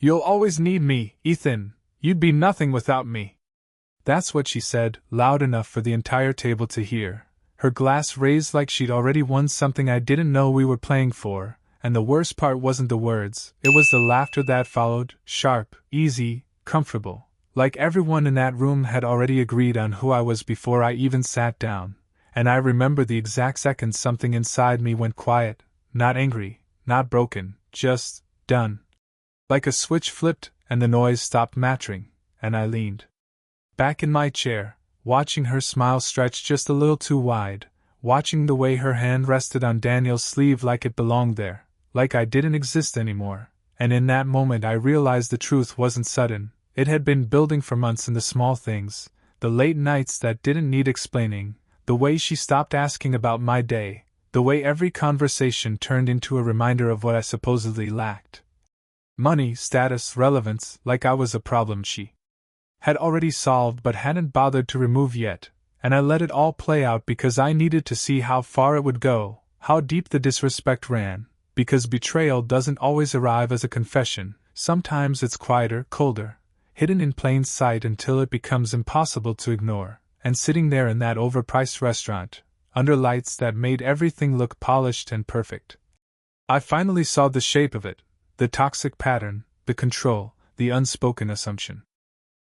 You'll always need me, Ethan. You'd be nothing without me. That's what she said, loud enough for the entire table to hear, her glass raised like she'd already won something I didn't know we were playing for, and the worst part wasn't the words, it was the laughter that followed, sharp, easy, comfortable, like everyone in that room had already agreed on who I was before I even sat down, and I remember the exact second something inside me went quiet, not angry, not broken, just done. Like a switch flipped, and the noise stopped mattering, and I leaned back in my chair, watching her smile stretch just a little too wide, watching the way her hand rested on Daniel's sleeve like it belonged there, like I didn't exist anymore, and in that moment I realized the truth wasn't sudden, it had been building for months in the small things, the late nights that didn't need explaining, the way she stopped asking about my day, the way every conversation turned into a reminder of what I supposedly lacked. Money, status, relevance, like I was a problem she had already solved but hadn't bothered to remove yet, and I let it all play out because I needed to see how far it would go, how deep the disrespect ran, because betrayal doesn't always arrive as a confession, sometimes it's quieter, colder, hidden in plain sight until it becomes impossible to ignore, and sitting there in that overpriced restaurant, under lights that made everything look polished and perfect. I finally saw the shape of it, the toxic pattern, the control, the unspoken assumption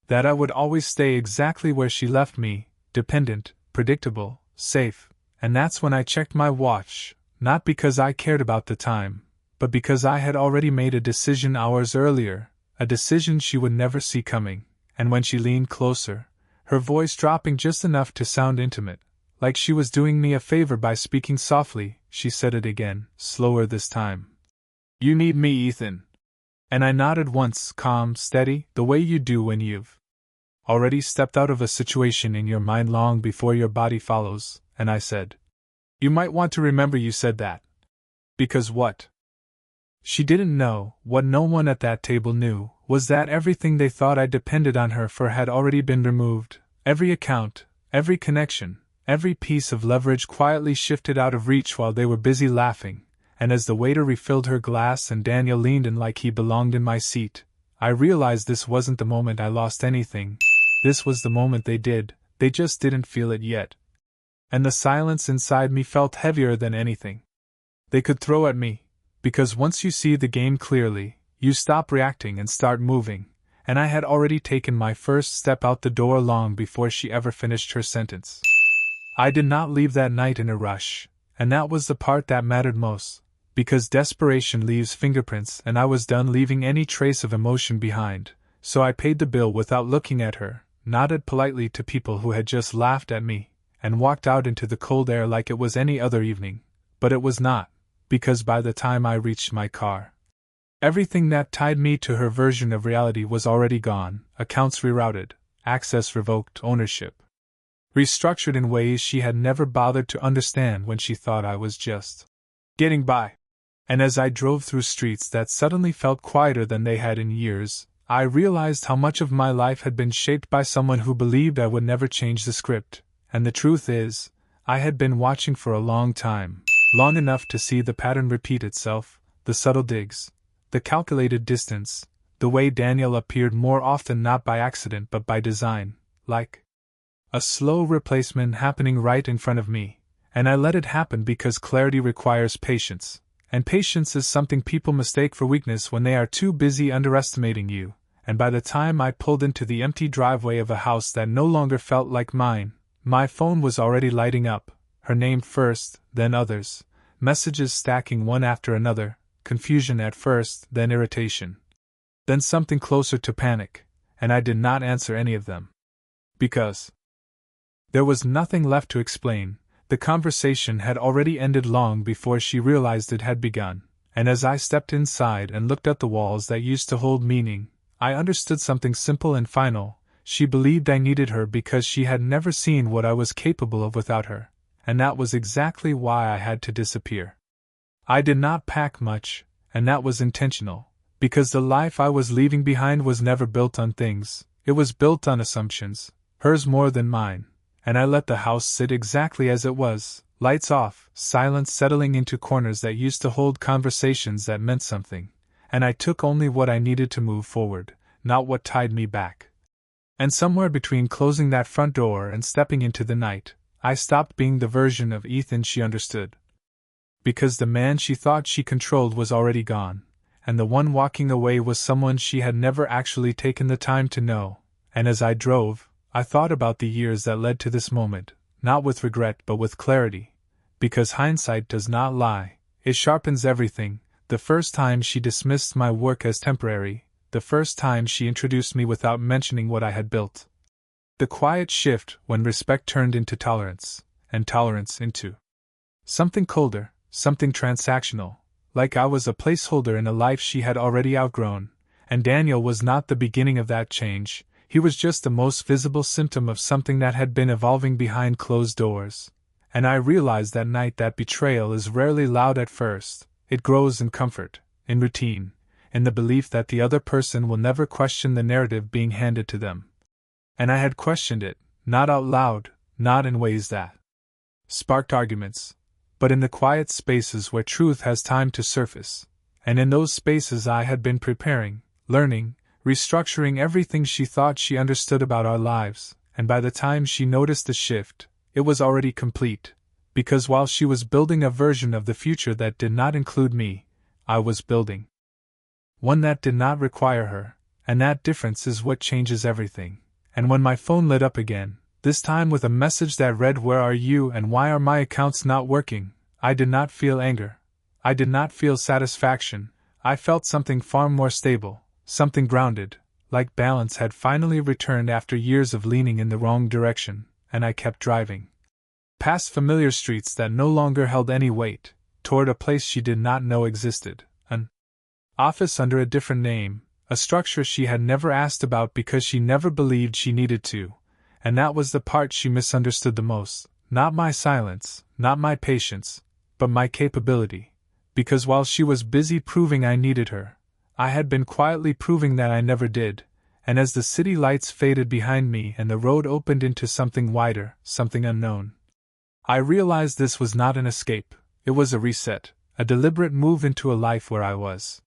that I would always stay exactly where she left me, dependent, predictable, safe, and that's when I checked my watch, not because I cared about the time, but because I had already made a decision hours earlier, a decision she would never see coming, and when she leaned closer, her voice dropping just enough to sound intimate, like she was doing me a favor by speaking softly, she said it again, slower this time. You need me, Ethan. And I nodded once, calm, steady, the way you do when you've already stepped out of a situation in your mind long before your body follows, and I said, you might want to remember you said that. Because what she didn't know, what no one at that table knew, was that everything they thought I depended on her for had already been removed, every account, every connection, every piece of leverage quietly shifted out of reach while they were busy laughing, and as the waiter refilled her glass and Daniel leaned in like he belonged in my seat, I realized this wasn't the moment I lost anything. This was the moment they did, they just didn't feel it yet. And the silence inside me felt heavier than anything they could throw at me, because once you see the game clearly, you stop reacting and start moving, and I had already taken my first step out the door long before she ever finished her sentence. I did not leave that night in a rush, and that was the part that mattered most, because desperation leaves fingerprints and I was done leaving any trace of emotion behind, so I paid the bill without looking at her, nodded politely to people who had just laughed at me, and walked out into the cold air like it was any other evening, but it was not, because by the time I reached my car, everything that tied me to her version of reality was already gone, accounts rerouted, access revoked, ownership restructured in ways she had never bothered to understand when she thought I was just getting by. And as I drove through streets that suddenly felt quieter than they had in years, I realized how much of my life had been shaped by someone who believed I would never change the script, and the truth is, I had been watching for a long time, long enough to see the pattern repeat itself, the subtle digs, the calculated distance, the way Daniel appeared more often not by accident but by design, like a slow replacement happening right in front of me, and I let it happen because clarity requires patience, and patience is something people mistake for weakness when they are too busy underestimating you, and by the time I pulled into the empty driveway of a house that no longer felt like mine, my phone was already lighting up, her name first, then others, messages stacking one after another, confusion at first, then irritation. Then something closer to panic, and I did not answer any of them. Because there was nothing left to explain. The conversation had already ended long before she realized it had begun, and as I stepped inside and looked at the walls that used to hold meaning, I understood something simple and final. She believed I needed her because she had never seen what I was capable of without her, and that was exactly why I had to disappear. I did not pack much, and that was intentional, because the life I was leaving behind was never built on things, it was built on assumptions, hers more than mine, and I let the house sit exactly as it was, lights off, silence settling into corners that used to hold conversations that meant something, and I took only what I needed to move forward, not what tied me back. And somewhere between closing that front door and stepping into the night, I stopped being the version of Ethan she understood. Because the man she thought she controlled was already gone, and the one walking away was someone she had never actually taken the time to know. And as I drove, I thought about the years that led to this moment, not with regret but with clarity. Because hindsight does not lie, it sharpens everything. The first time she dismissed my work as temporary, the first time she introduced me without mentioning what I had built. The quiet shift when respect turned into tolerance, and tolerance into something colder, something transactional, like I was a placeholder in a life she had already outgrown. And Daniel was not the beginning of that change, he was just the most visible symptom of something that had been evolving behind closed doors. And I realized that night that betrayal is rarely loud at first, it grows in comfort, in routine, in the belief that the other person will never question the narrative being handed to them. And I had questioned it, not out loud, not in ways that sparked arguments, but in the quiet spaces where truth has time to surface. And in those spaces I had been preparing, learning, restructuring everything she thought she understood about our lives, and by the time she noticed the shift, it was already complete, because while she was building a version of the future that did not include me, I was building one that did not require her, and that difference is what changes everything. And when my phone lit up again, this time with a message that read, "Where are you and why are my accounts not working?" I did not feel anger. I did not feel satisfaction. I felt something far more stable, something grounded, like balance had finally returned after years of leaning in the wrong direction, and I kept driving. Past familiar streets that no longer held any weight, toward a place she did not know existed, an office under a different name, a structure she had never asked about because she never believed she needed to, and that was the part she misunderstood the most, not my silence, not my patience, but my capability, because while she was busy proving I needed her, I had been quietly proving that I never did, and as the city lights faded behind me and the road opened into something wider, something unknown, I realized this was not an escape, it was a reset, a deliberate move into a life where I was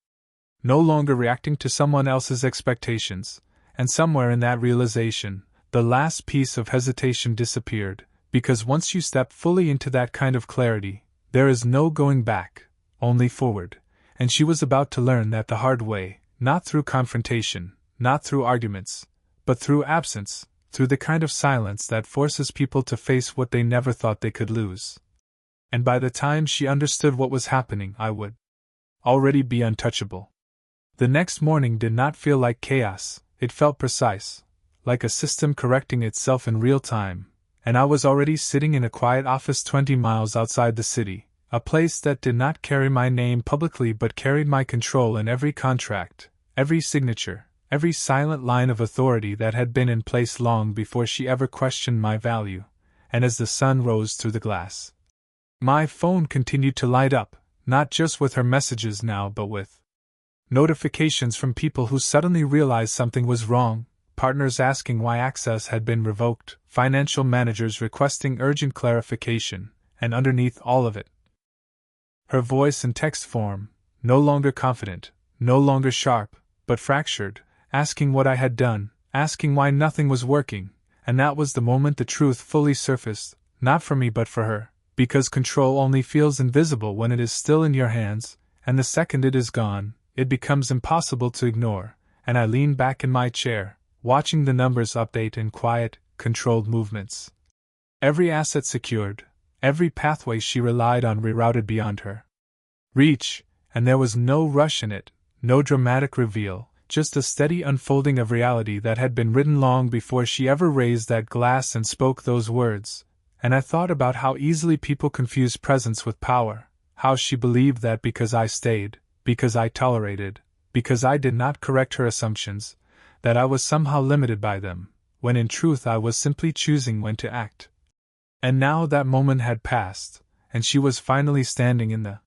no longer reacting to someone else's expectations, and somewhere in that realization, the last piece of hesitation disappeared, because once you step fully into that kind of clarity, there is no going back, only forward, and she was about to learn that the hard way, not through confrontation, not through arguments, but through absence, through the kind of silence that forces people to face what they never thought they could lose. And by the time she understood what was happening, I would already be untouchable. The next morning did not feel like chaos, it felt precise, like a system correcting itself in real time, and I was already sitting in a quiet office 20 miles outside the city, a place that did not carry my name publicly but carried my control in every contract, every signature, every silent line of authority that had been in place long before she ever questioned my value. And as the sun rose through the glass, my phone continued to light up, not just with her messages now but with notifications from people who suddenly realized something was wrong, partners asking why access had been revoked, financial managers requesting urgent clarification, and underneath all of it, her voice in text form, no longer confident, no longer sharp, but fractured, asking what I had done, asking why nothing was working, and that was the moment the truth fully surfaced, not for me but for her, because control only feels invisible when it is still in your hands, and the second it is gone, it becomes impossible to ignore, and I leaned back in my chair, watching the numbers update in quiet, controlled movements. Every asset secured, every pathway she relied on rerouted beyond her reach, and there was no rush in it, no dramatic reveal, just a steady unfolding of reality that had been written long before she ever raised that glass and spoke those words. And I thought about how easily people confuse presence with power, how she believed that because I stayed, because I tolerated, because I did not correct her assumptions, that I was somehow limited by them, when in truth I was simply choosing when to act. And now that moment had passed, and she was finally standing in the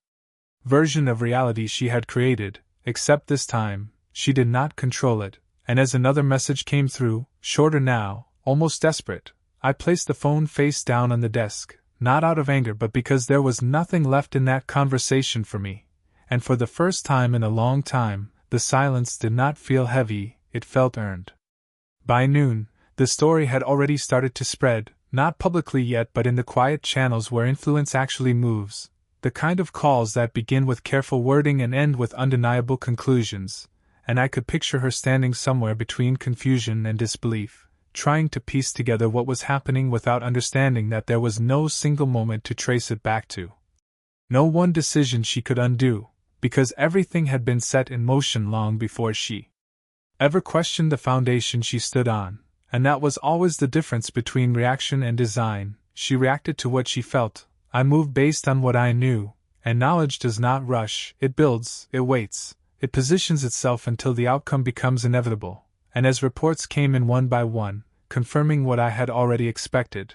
version of reality she had created, except this time, she did not control it, and as another message came through, shorter now, almost desperate, I placed the phone face down on the desk, not out of anger but because there was nothing left in that conversation for me. And for the first time in a long time, the silence did not feel heavy, it felt earned. By noon, the story had already started to spread, not publicly yet but in the quiet channels where influence actually moves, the kind of calls that begin with careful wording and end with undeniable conclusions, and I could picture her standing somewhere between confusion and disbelief, trying to piece together what was happening without understanding that there was no single moment to trace it back to. No one decision she could undo, because everything had been set in motion long before she ever questioned the foundation she stood on, and that was always the difference between reaction and design. She reacted to what she felt, I moved based on what I knew, and knowledge does not rush, it builds, it waits, it positions itself until the outcome becomes inevitable, and as reports came in one by one, confirming what I had already expected,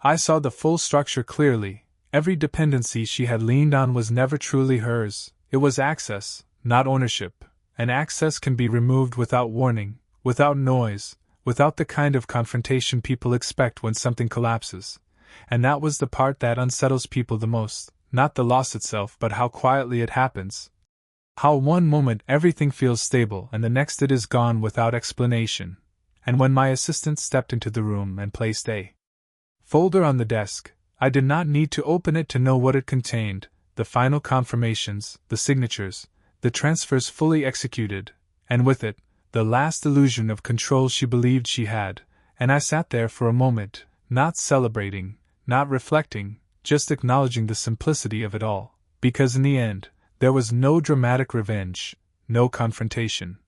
I saw the full structure clearly. Every dependency she had leaned on was never truly hers, it was access, not ownership, and access can be removed without warning, without noise, without the kind of confrontation people expect when something collapses, and that was the part that unsettles people the most, not the loss itself but how quietly it happens. How one moment everything feels stable and the next it is gone without explanation. And when my assistant stepped into the room and placed a folder on the desk, I did not need to open it to know what it contained, the final confirmations, the signatures, the transfers fully executed, and with it, the last illusion of control she believed she had, and I sat there for a moment, not celebrating, not reflecting, just acknowledging the simplicity of it all, because in the end, there was no dramatic revenge, no confrontation.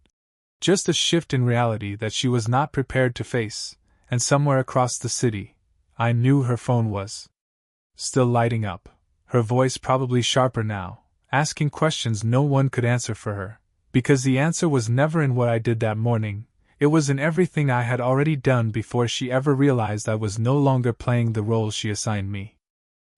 Just a shift in reality that she was not prepared to face, and somewhere across the city, I knew her phone was still lighting up, her voice probably sharper now, asking questions no one could answer for her, because the answer was never in what I did that morning, it was in everything I had already done before she ever realized I was no longer playing the role she assigned me.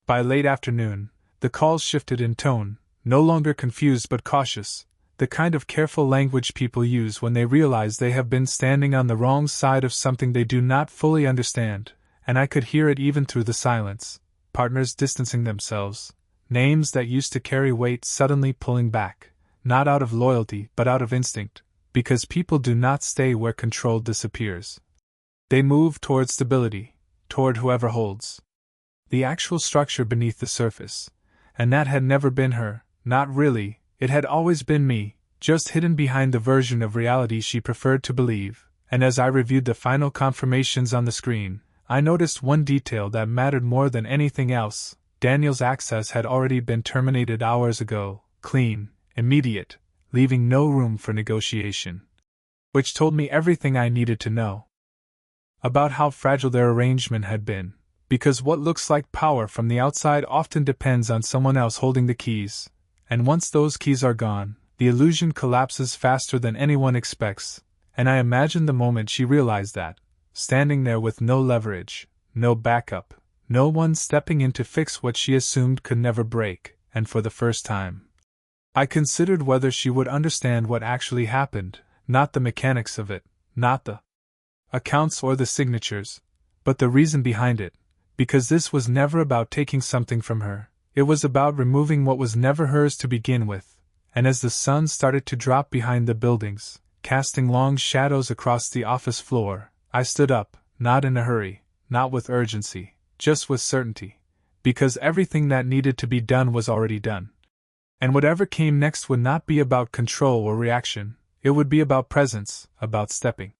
By late afternoon, the calls shifted in tone, no longer confused but cautious, the kind of careful language people use when they realize they have been standing on the wrong side of something they do not fully understand, and I could hear it even through the silence. Partners distancing themselves, names that used to carry weight suddenly pulling back, not out of loyalty but out of instinct, because people do not stay where control disappears. They move toward stability, toward whoever holds the actual structure beneath the surface, and that had never been her, not really, it had always been me, just hidden behind the version of reality she preferred to believe, and as I reviewed the final confirmations on the screen, I noticed one detail that mattered more than anything else. Daniel's access had already been terminated hours ago, clean, immediate, leaving no room for negotiation. Which told me everything I needed to know about how fragile their arrangement had been, because what looks like power from the outside often depends on someone else holding the keys, and once those keys are gone, the illusion collapses faster than anyone expects, and I imagined the moment she realized that, standing there with no leverage, no backup, no one stepping in to fix what she assumed could never break, and for the first time, I considered whether she would understand what actually happened, not the mechanics of it, not the accounts or the signatures, but the reason behind it, because this was never about taking something from her, it was about removing what was never hers to begin with, and as the sun started to drop behind the buildings, casting long shadows across the office floor, I stood up, not in a hurry, not with urgency, just with certainty, because everything that needed to be done was already done. And whatever came next would not be about control or reaction, it would be about presence, about stepping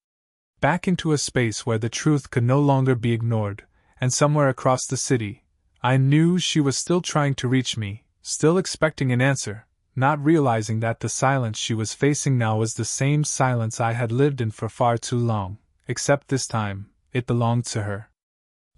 back into a space where the truth could no longer be ignored, and somewhere across the city, I knew she was still trying to reach me, still expecting an answer, not realizing that the silence she was facing now was the same silence I had lived in for far too long. Except this time, it belonged to her.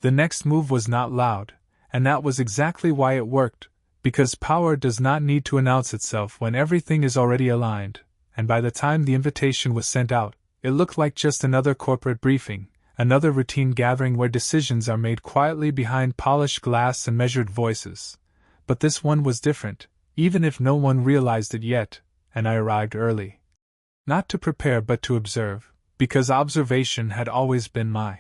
The next move was not loud, and that was exactly why it worked, because power does not need to announce itself when everything is already aligned, and by the time the invitation was sent out, it looked like just another corporate briefing, another routine gathering where decisions are made quietly behind polished glass and measured voices. But this one was different, even if no one realized it yet, and I arrived early. Not to prepare but to observe, because observation had always been my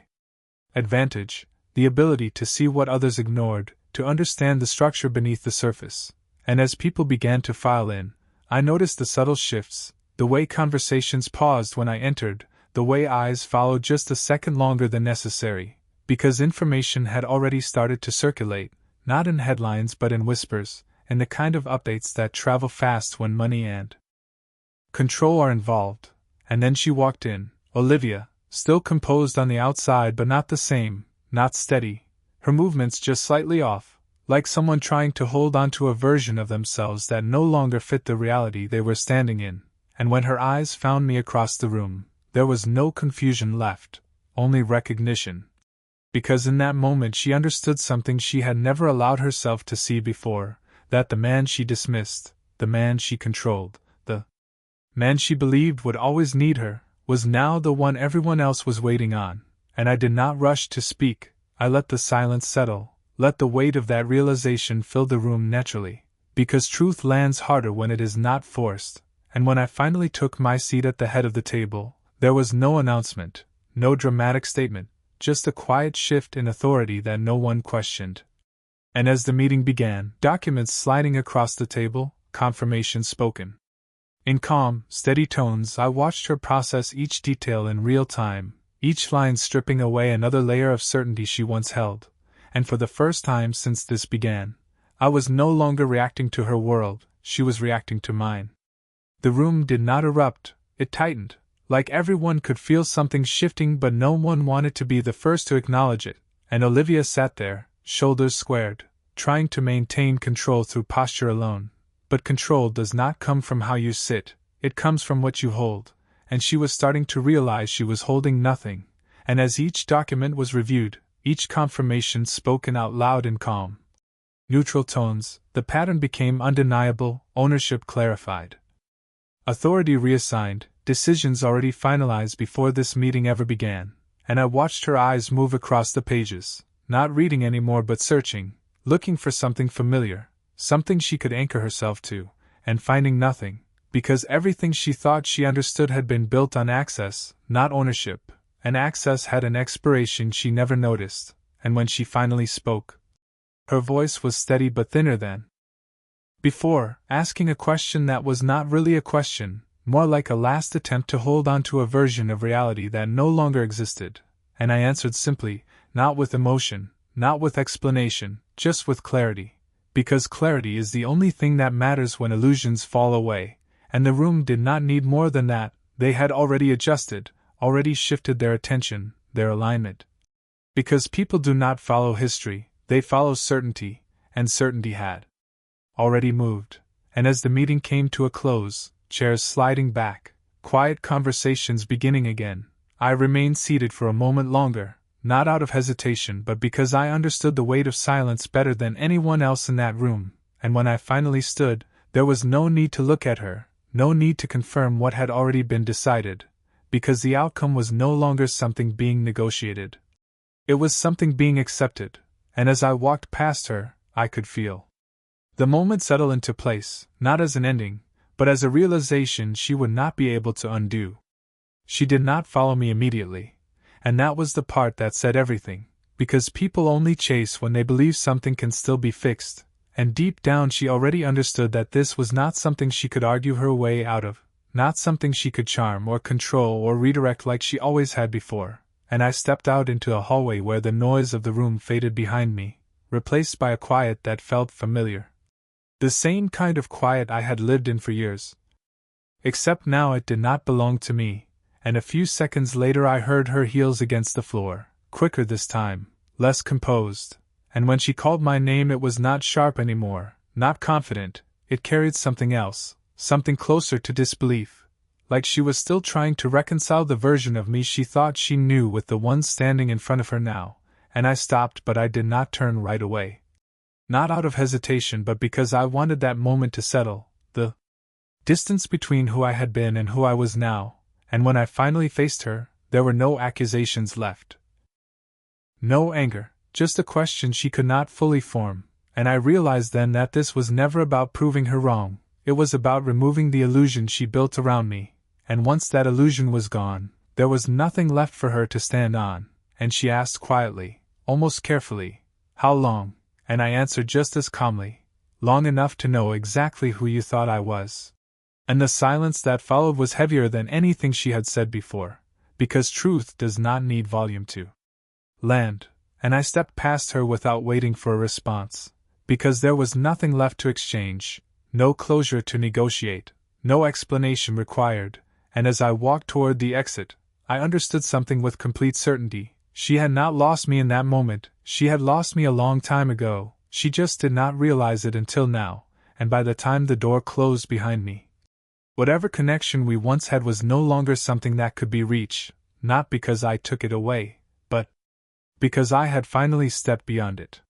advantage, the ability to see what others ignored, to understand the structure beneath the surface, and as people began to file in, I noticed the subtle shifts, the way conversations paused when I entered, the way eyes followed just a second longer than necessary, because information had already started to circulate, not in headlines but in whispers, and the kind of updates that travel fast when money and control are involved. And then she walked in, Olivia, still composed on the outside but not the same, not steady, her movements just slightly off, like someone trying to hold on to a version of themselves that no longer fit the reality they were standing in. And when her eyes found me across the room, there was no confusion left, only recognition. Because in that moment she understood something she had never allowed herself to see before, that the man she dismissed, the man she controlled, the man she believed would always need her, was now the one everyone else was waiting on. And I did not rush to speak. I let the silence settle, let the weight of that realization fill the room naturally, because truth lands harder when it is not forced. And when I finally took my seat at the head of the table, there was no announcement, no dramatic statement, just a quiet shift in authority that no one questioned. And as the meeting began, documents sliding across the table, confirmation spoken. In calm, steady tones, I watched her process each detail in real time, each line stripping away another layer of certainty she once held. And for the first time since this began, I was no longer reacting to her world, she was reacting to mine. The room did not erupt, it tightened, like everyone could feel something shifting but no one wanted to be the first to acknowledge it, and Olivia sat there, shoulders squared, trying to maintain control through posture alone. But control does not come from how you sit, it comes from what you hold, and she was starting to realize she was holding nothing, and as each document was reviewed, each confirmation spoken out loud in calm, neutral tones, the pattern became undeniable, ownership clarified. Authority reassigned, decisions already finalized before this meeting ever began, and I watched her eyes move across the pages, not reading anymore but searching, looking for something familiar, something she could anchor herself to, and finding nothing, because everything she thought she understood had been built on access, not ownership, and access had an expiration she never noticed, and when she finally spoke, her voice was steady but thinner than before, asking a question that was not really a question, more like a last attempt to hold on to a version of reality that no longer existed, and I answered simply, not with emotion, not with explanation, just with clarity, because clarity is the only thing that matters when illusions fall away, and the room did not need more than that. They had already adjusted, already shifted their attention, their alignment. Because people do not follow history, they follow certainty, and certainty had already moved, and as the meeting came to a close, chairs sliding back, quiet conversations beginning again, I remained seated for a moment longer, not out of hesitation but because I understood the weight of silence better than anyone else in that room, and when I finally stood, there was no need to look at her, no need to confirm what had already been decided, because the outcome was no longer something being negotiated. It was something being accepted, and as I walked past her, I could feel the moment settle into place, not as an ending, but as a realization she would not be able to undo. She did not follow me immediately, and that was the part that said everything, because people only chase when they believe something can still be fixed, and deep down she already understood that this was not something she could argue her way out of, not something she could charm or control or redirect like she always had before, and I stepped out into a hallway where the noise of the room faded behind me, replaced by a quiet that felt familiar. The same kind of quiet I had lived in for years. Except now it did not belong to me, and a few seconds later I heard her heels against the floor, quicker this time, less composed, and when she called my name it was not sharp anymore, not confident, it carried something else, something closer to disbelief, like she was still trying to reconcile the version of me she thought she knew with the one standing in front of her now, and I stopped but I did not turn right away. Not out of hesitation but because I wanted that moment to settle, the distance between who I had been and who I was now, and when I finally faced her, there were no accusations left. No anger, just a question she could not fully form, and I realized then that this was never about proving her wrong, it was about removing the illusion she built around me, and once that illusion was gone, there was nothing left for her to stand on, and she asked quietly, almost carefully, "How long?" And I answered just as calmly, "Long enough to know exactly who you thought I was." And the silence that followed was heavier than anything she had said before, because truth does not need volume to land, and I stepped past her without waiting for a response, because there was nothing left to exchange, no closure to negotiate, no explanation required, and as I walked toward the exit, I understood something with complete certainty. She had not lost me in that moment, she had lost me a long time ago, she just did not realize it until now, and by the time the door closed behind me. Whatever connection we once had was no longer something that could be reached, not because I took it away, but because I had finally stepped beyond it.